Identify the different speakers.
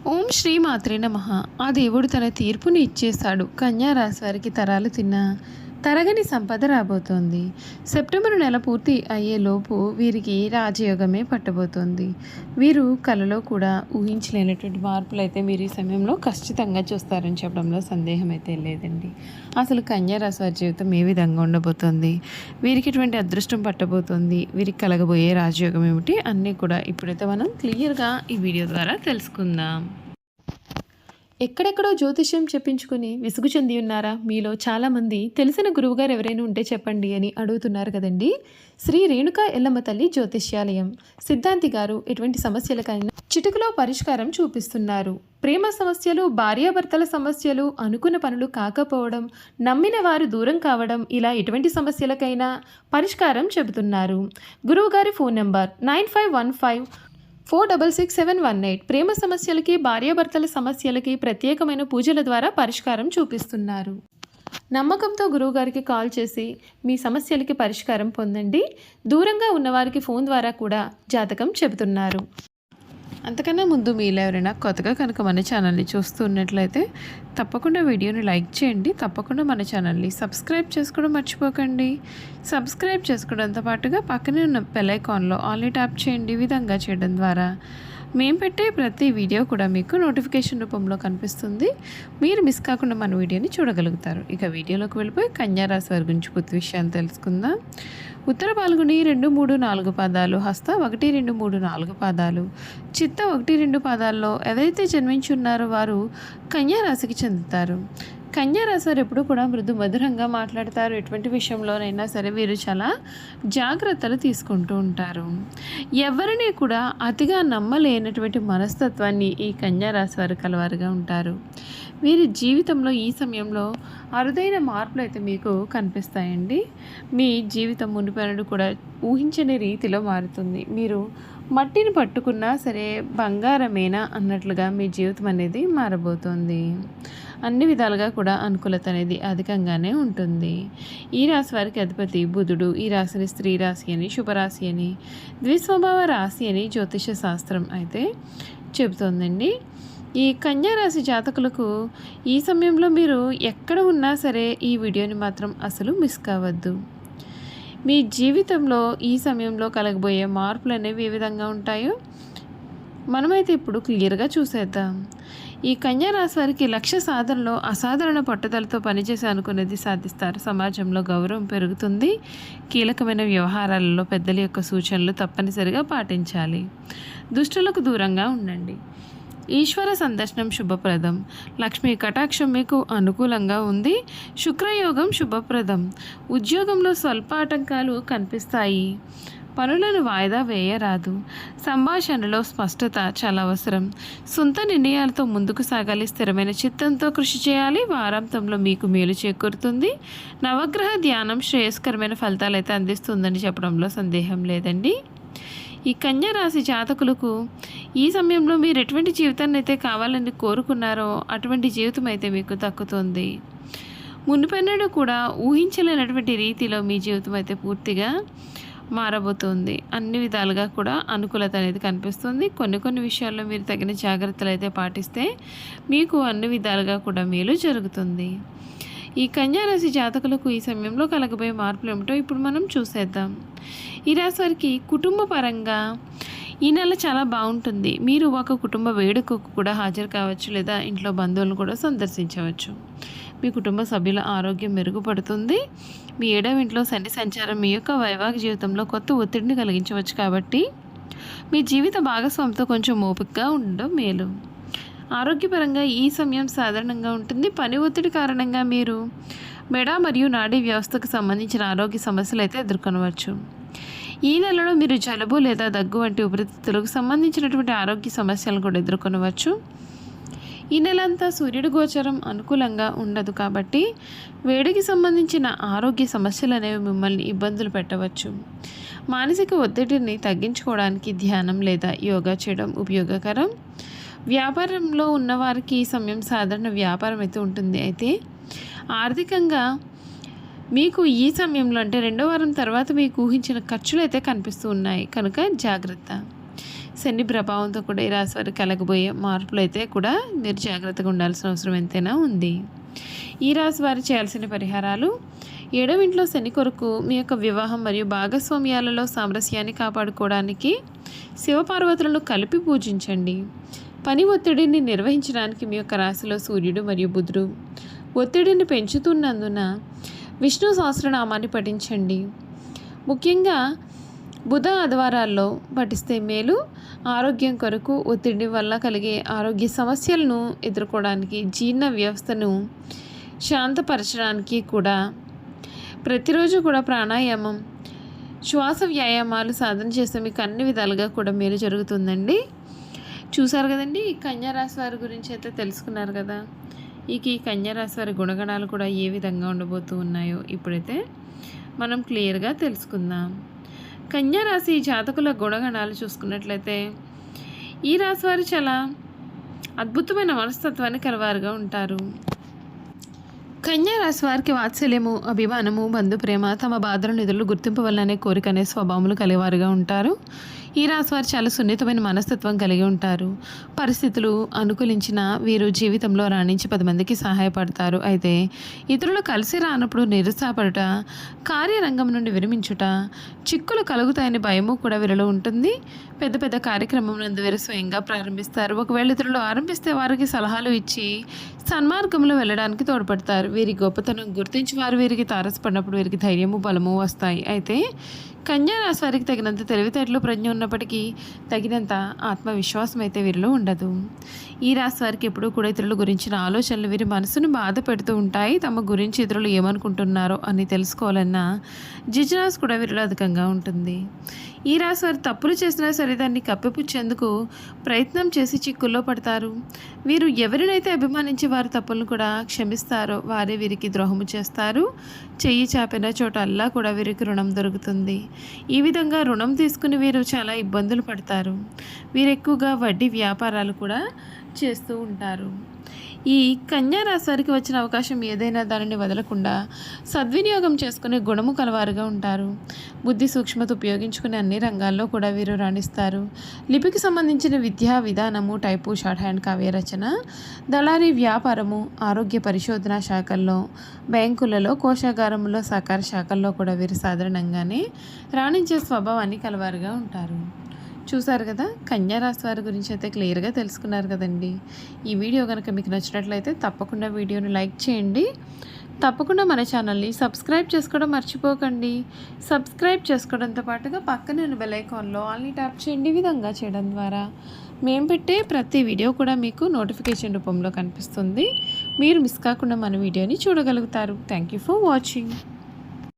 Speaker 1: ఓం శ్రీ మాత్రే నమః. ఆ దేవుడు తన తీర్పుని ఇచ్చేశాడు. కన్యా రాశి వారికి తరాలు తిన్న తరగని సంపద రాబోతోంది. సెప్టెంబర్ నెల పూర్తి అయ్యేలోపు వీరికి రాజయోగమే పట్టబోతోంది. వీరు కలలో కూడా ఊహించలేనటువంటి మార్పులు అయితే మీరు ఈ సమయంలో ఖచ్చితంగా చూస్తారని చెప్పడంలో సందేహం అయితే లేదండి. అసలు కన్యా రాశి వారి జీవితం ఏ విధంగా ఉండబోతోంది, వీరికి ఎటువంటి అదృష్టం పట్టబోతోంది, వీరికి కలగబోయే రాజయోగం ఏమిటి అన్నీ కూడా ఇప్పుడైతే మనం క్లియర్గా ఈ వీడియో ద్వారా తెలుసుకుందాం. ఎక్కడెక్కడో జ్యోతిష్యం చెప్పించుకుని విసుగు చెంది ఉన్నారా? మీలో చాలామంది తెలిసిన గురువుగారు ఎవరైనా ఉంటే చెప్పండి అని అడుగుతున్నారు కదండి. శ్రీ రేణుకా ఎల్లమ్మ తల్లి జ్యోతిష్యాలయం సిద్ధాంతి గారు ఎటువంటి సమస్యలకైనా చిటికలో పరిష్కారం చూపిస్తున్నారు. ప్రేమ సమస్యలు, భార్యాభర్తల సమస్యలు, అనుకున్న పనులు కాకపోవడం, నమ్మిన వారు దూరం కావడం, ఇలా ఎటువంటి సమస్యలకైనా పరిష్కారం చెబుతున్నారు. గురువుగారి ఫోన్ నెంబర్ 9515466718. ప్రేమ సమస్యలకి, భార్యాభర్తల సమస్యలకి ప్రత్యేకమైన పూజల ద్వారా పరిష్కారం చూపిస్తున్నారు. నమ్మకంతో గురువుగారికి కాల్ చేసి మీ సమస్యలకి పరిష్కారం పొందండి. దూరంగా ఉన్నవారికి ఫోన్ ద్వారా కూడా జాతకం చెబుతున్నారు. అంతకన్నా ముందు మీలో ఎవరైనా కొత్తగా కనుక మన ఛానల్ని చూస్తూ ఉన్నట్లయితే తప్పకుండా వీడియోని లైక్ చేయండి. తప్పకుండా మన ఛానల్ని సబ్స్క్రైబ్ చేసుకోవడం మర్చిపోకండి. సబ్స్క్రైబ్ చేసుకోవడంతో పాటుగా పక్కనే ఉన్న బెల్ ఐకాన్లో ఆల్ని ట్యాప్ చేయండి. ఈ విధంగా చేయడం ద్వారా మేము పెట్టే ప్రతి వీడియో కూడా మీకు నోటిఫికేషన్ రూపంలో కనిపిస్తుంది. మీరు మిస్ కాకుండా మన వీడియోని చూడగలుగుతారు. ఇక వీడియోలోకి వెళ్ళిపోయి కన్యా రాశి వారి గురించి పూర్తి విషయాలు తెలుసుకుందాం. ఉత్తర పాల్గొని 2, 3, 4 పాదాలు, హస్త 1, 2, 3, 4 పాదాలు, చిత్త 1, 2 పాదాల్లో ఎవరైతే జన్మించి ఉన్నారో వారు కన్యా రాశికి చెందుతారు. కన్యా రాశి వారు ఎప్పుడు కూడా మృదు మధురంగా మాట్లాడతారు. ఎటువంటి విషయంలోనైనా సరే వీరు చాలా జాగ్రత్తలు తీసుకుంటూ ఉంటారు. ఎవరిని కూడా అతిగా నమ్మలేనటువంటి మనస్తత్వాన్ని ఈ కన్యా రాశి వారు కలవారుగా ఉంటారు. వీరి జీవితంలో ఈ సమయంలో అరుదైన మార్పులు అయితే మీకు కనిపిస్తాయండి. మీ జీవితం మునిపెన్నడూ కూడా ఊహించని రీతిలో మారుతుంది. మీరు మట్టిని పట్టుకున్నా సరే బంగారమేనా అన్నట్లుగా మీ జీవితం అనేది మారబోతోంది. అన్ని విధాలుగా కూడా అనుకూలత అనేది అధికంగానే ఉంటుంది. ఈ రాశి వారికి అధిపతి బుధుడు. ఈ రాశిని స్త్రీ రాశి అని, శుభరాశి అని, ద్విస్వభావ రాశి అని జ్యోతిష శాస్త్రం అయితే చెబుతోందండి. ఈ కన్యా రాశి జాతకులకు ఈ సమయంలో మీరు ఎక్కడ ఉన్నా సరే ఈ వీడియోని మాత్రం అసలు మిస్ కావద్దు. మీ జీవితంలో ఈ సమయంలో కలగబోయే మార్పులు అనేవి ఏ విధంగా ఉంటాయో మనమైతే ఇప్పుడు క్లియర్గా చూసేద్దాం. ఈ కన్యా రాశి వారికి లక్ష్య సాధనలో అసాధారణ పట్టుదలతో పనిచేసి అనుకున్నది సాధిస్తారు. సమాజంలో గౌరవం పెరుగుతుంది. కీలకమైన వ్యవహారాలలో పెద్దల యొక్క సూచనలు తప్పనిసరిగా పాటించాలి. దుష్టులకు దూరంగా ఉండండి. ఈశ్వర సందర్శనం శుభప్రదం. లక్ష్మీ కటాక్షం మీకు అనుకూలంగా ఉంది. శుక్రయోగం శుభప్రదం. ఉద్యోగంలో స్వల్ప ఆటంకాలు కనిపిస్తాయి. పనులను వాయిదా వేయరాదు. సంభాషణలో స్పష్టత చాలా అవసరం. సొంత నిర్ణయాలతో ముందుకు సాగాలి. స్థిరమైన చిత్తంతో కృషి చేయాలి. వారాంతంలో మీకు మేలు చేకూరుతుంది. నవగ్రహ ధ్యానం శ్రేయస్కరమైన ఫలితాలు అయితే అందిస్తుందని చెప్పడంలో సందేహం లేదండి. ఈ కన్యా రాశి జాతకులకు ఈ సమయంలో మీరు ఎటువంటి జీవితాన్ని అయితే కావాలని కోరుకున్నారో అటువంటి జీవితం అయితే మీకు దక్కుతుంది. మునుపెన్నడూ కూడా ఊహించలేనటువంటి రీతిలో మీ జీవితం అయితే పూర్తిగా మారబోతుంది. అన్ని విధాలుగా కూడా అనుకూలత అనేది కనిపిస్తుంది. కొన్ని విషయాల్లో మీరు తగిన జాగ్రత్తలు అయితే పాటిస్తే మీకు అన్ని విధాలుగా కూడా మేలు జరుగుతుంది. ఈ కన్యా రాశి జాతకులకు ఈ సమయంలో కలగబోయే మార్పులు ఏమిటో ఇప్పుడు మనం చూసేద్దాం. ఈ రాశి వారికి కుటుంబ పరంగా ఈ నెల చాలా బాగుంటుంది. మీరు ఒక కుటుంబ వేడుకకు కూడా హాజరు కావచ్చు, లేదా ఇంట్లో బంధువులను కూడా సందర్శించవచ్చు. మీ కుటుంబ సభ్యుల ఆరోగ్యం మెరుగుపడుతుంది. మీ 7వ ఇంట్లో శని సంచారం మీ యొక్క వైవాహిక జీవితంలో కొత్త ఒత్తిడిని కలిగించవచ్చు. కాబట్టి మీ జీవిత భాగస్వామితో కొంచెం ఓపికగా ఉండడం మేలు. ఆరోగ్యపరంగా ఈ సమయం సాధారణంగా ఉంటుంది. పని ఒత్తిడి కారణంగా మీరు మెడ మరియు నాడీ వ్యవస్థకు సంబంధించిన ఆరోగ్య సమస్యలు అయితే ఎదుర్కొనవచ్చు. ఈ నెలలో మీరు జలుబు లేదా దగ్గు వంటి ఊపిరితిత్తులకు సంబంధించినటువంటి ఆరోగ్య సమస్యలను కూడా ఎదుర్కొనవచ్చు. ఈ నెలంతా సూర్యుడి గోచరం అనుకూలంగా ఉండదు కాబట్టి వేడికి సంబంధించిన ఆరోగ్య సమస్యలు అనేవి మిమ్మల్ని ఇబ్బందులు పెట్టవచ్చు. మానసిక ఒత్తిడిని తగ్గించుకోవడానికి ధ్యానం లేదా యోగా చేయడం ఉపయోగకరం. వ్యాపారంలో ఉన్నవారికి ఈ సమయం సాధారణ వ్యాపారం అయితే ఉంటుంది. అయితే ఆర్థికంగా మీకు ఈ సమయంలో అంటే 2వ వారం తర్వాత మీకు ఊహించిన ఖర్చులు అయితే కనిపిస్తూ ఉన్నాయి కనుక జాగ్రత్త. శని ప్రభావంతో కూడా ఈ రాశి వారికి కలగబోయే మార్పులు అయితే కూడా మీరు జాగ్రత్తగా ఉండాల్సిన అవసరం ఎంతైనా ఉంది. ఈ రాశి వారు చేయాల్సిన పరిహారాలు: 7వ ఇంట్లో శని కొరకు మీ యొక్క వివాహం మరియు భాగస్వామ్యాలలో సామరస్యాన్ని కాపాడుకోవడానికి శివపార్వతులను కలిపి పూజించండి. పని ఒత్తిడిని నిర్వహించడానికి మీ యొక్క రాశిలో సూర్యుడు మరియు బుధుడు ఒత్తిడిని పెంచుతున్నందున విష్ణు సహస్రనామాన్ని పఠించండి. ముఖ్యంగా బుధ ఆదివారాల్లో పఠిస్తే మేలు. ఆరోగ్యం కొరకు ఒత్తిడి వల్ల కలిగే ఆరోగ్య సమస్యలను ఎదుర్కోవడానికి, జీర్ణ వ్యవస్థను శాంతపరచడానికి కూడా ప్రతిరోజు కూడా ప్రాణాయామం, శ్వాస వ్యాయామాలు సాధన చేస్తే మీకు అన్ని విధాలుగా కూడా మేలు జరుగుతుందండి. చూసారు కదండి, ఈ కన్యా రాశి వారి గురించి అయితే తెలుసుకున్నారు కదా. ఈ కన్యా రాశి వారి గుణగణాలు కూడా ఏ విధంగా ఉండబోతూ ఉన్నాయో ఇప్పుడైతే మనం క్లియర్గా తెలుసుకుందాం. కన్యా రాశి జాతకుల గుణగణాలు చూసుకున్నట్లయితే ఈ రాశి వారు చాలా అద్భుతమైన మనస్తత్వాన్ని కలవారుగా ఉంటారు. కన్యా రాశి వారికి వాత్సల్యము, అభిమానము, బంధుప్రేమ, తమ బాధల నిధులు గుర్తింపు వల్లనే కోరిక అనే స్వభావములు కలివారుగా ఉంటారు. ఈ రాశి వారు చాలా సున్నితమైన మనస్తత్వం కలిగి ఉంటారు. పరిస్థితులు అనుకూలించిన వీరు జీవితంలో రాణించి 10 మందికి సహాయపడతారు. అయితే ఇతరులు కలిసి రానప్పుడు నిరుత్సాహపడుట, కార్యరంగం నుండి విరమించుట, చిక్కులు కలుగుతాయని భయము కూడా వీరిలో ఉంటుంది. పెద్ద పెద్ద కార్యక్రమం నందు వీరు స్వయంగా ప్రారంభిస్తారు. ఒకవేళ ఇతరులు ఆరంభిస్తే వారికి సలహాలు ఇచ్చి సన్మార్గంలో వెళ్ళడానికి తోడ్పడతారు. వీరి గొప్పతనం గుర్తించి వారు వీరికి తారసపడినప్పుడు వీరికి ధైర్యము, బలము వస్తాయి. అయితే కన్యా రాశి వారికి తగినంత తెలివితేటలు, ప్రజ్ఞ ఉన్నప్పటికీ తగినంత ఆత్మవిశ్వాసం అయితే వీరిలో ఉండదు. ఈ రాశి వారికి ఎప్పుడూ కూడా ఇతరుల గురించిన ఆలోచనలు వీరి మనసును బాధ పెడుతూ ఉంటాయి. తమ గురించి ఇతరులు ఏమనుకుంటున్నారో అని తెలుసుకోవాలన్న జిజ్ఞాస కూడా వీరిలో అధికంగా ఉంటుంది. ఈ రాశి వారు తప్పులు చేసినా సరే దాన్ని కప్పిపుచ్చేందుకు ప్రయత్నం చేసి చిక్కుల్లో పడతారు. వీరు ఎవరినైతే అభిమానించి వారి తప్పులను కూడా క్షమిస్తారో వారే వీరికి ద్రోహము చేస్తారు. చెయ్యి చాపిన చోటల్లా కూడా వీరికి రుణం దొరుకుతుంది. ఈ విధంగా రుణం తీసుకుని వీరు చాలా ఇబ్బందులు పడతారు. వీరు ఎక్కువగా వడ్డీ వ్యాపారాలు కూడా చేస్తూ ఉంటారు. ఈ కన్యా రాశి వారికి వచ్చిన అవకాశం ఏదైనా దానిని వదలకుండా సద్వినియోగం చేసుకునే గుణము కలవారుగా ఉంటారు. బుద్ధి సూక్ష్మత ఉపయోగించుకునే అన్ని రంగాల్లో కూడా వీరు రాణిస్తారు. లిపికి సంబంధించిన విద్యా విధానము, టైపు, షార్ట్ హ్యాండ్, కావ్య రచన, దళారీ వ్యాపారము, ఆరోగ్య పరిశోధన శాఖల్లో, బ్యాంకులలో, కోశాగారంలో, సహకార శాఖల్లో కూడా వీరు సాధారణంగానే రాణించే స్వభావాన్ని కలవారుగా ఉంటారు. చూసారు కదా, కన్యా రాశి వారి గురించి అయితే క్లియర్గా తెలుసుకున్నారు కదండి. ఈ వీడియో కనుక మీకు నచ్చినట్లయితే తప్పకుండా వీడియోని లైక్ చేయండి. తప్పకుండా మన ఛానల్ని సబ్స్క్రైబ్ చేసుకోవడం మర్చిపోకండి. సబ్స్క్రైబ్ చేసుకోవడంతో పాటుగా పక్కనే ఉన్న బెల్ ఐకాన్లో ఆల్ని ట్యాప్ చేయండి. ఈ విధంగా చేయడం ద్వారా మేము పెట్టే ప్రతి వీడియో కూడా మీకు నోటిఫికేషన్ రూపంలో కనిపిస్తుంది. మీరు మిస్ కాకుండా మన వీడియోని చూడగలుగుతారు. Thank you for watching.